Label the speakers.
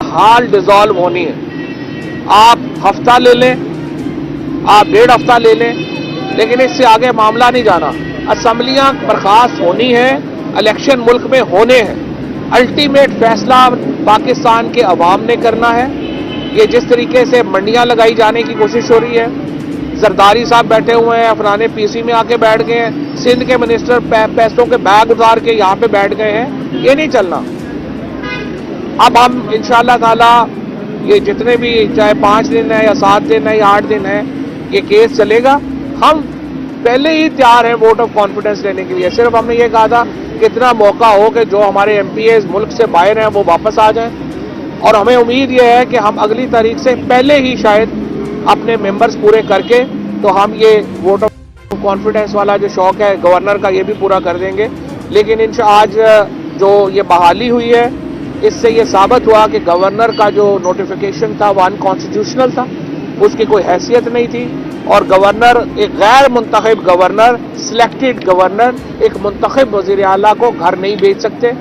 Speaker 1: बहरहाल डिसॉल्व होनी है। आप हफ्ता ले लें, आप 1.5 हफ्ता ले लें, लेकिन इससे आगे मामला नहीं जाना। असम्बलियां बर्खास्त होनी है, इलेक्शन मुल्क में होने हैं। अल्टीमेट फैसला पाकिस्तान के अवाम ने करना है। ये जिस तरीके से मंडियां लगाई जाने की कोशिश हो रही है, जरदारी साहब बैठे हुए हैं, फलाने पीसी में आके बैठ गए हैं, सिंध के मिनिस्टर पैसों के बैग उतार के यहाँ पे बैठ गए हैं, ये नहीं चलना। अब हम इंशाअल्लाह ताला ये जितने भी, चाहे 5 दिन है या 7 दिन है या 8 दिन है, ये केस चलेगा। हम पहले ही तैयार हैं वोट ऑफ कॉन्फिडेंस लेने के लिए। सिर्फ हमने ये कहा था कि इतना मौका हो कि जो हमारे एमपीएस मुल्क से बाहर हैं वो वापस आ जाएं, और हमें उम्मीद ये है कि हम अगली तारीख से पहले ही शायद अपने मेंबर्स पूरे करके तो हम ये वोट ऑफ कॉन्फिडेंस वाला जो शौक है गवर्नर का, ये भी पूरा कर देंगे। लेकिन आज जो ये बहाली हुई है, इससे ये साबित हुआ कि गवर्नर का जो नोटिफिकेशन था वो अनकॉन्स्टिट्यूशनल था, उसकी कोई हैसियत नहीं थी। और गवर्नर, एक गैर मुंतखब गवर्नर, सिलेक्टेड गवर्नर, एक मुंतखब वज़ीर आला को घर नहीं भेज सकते।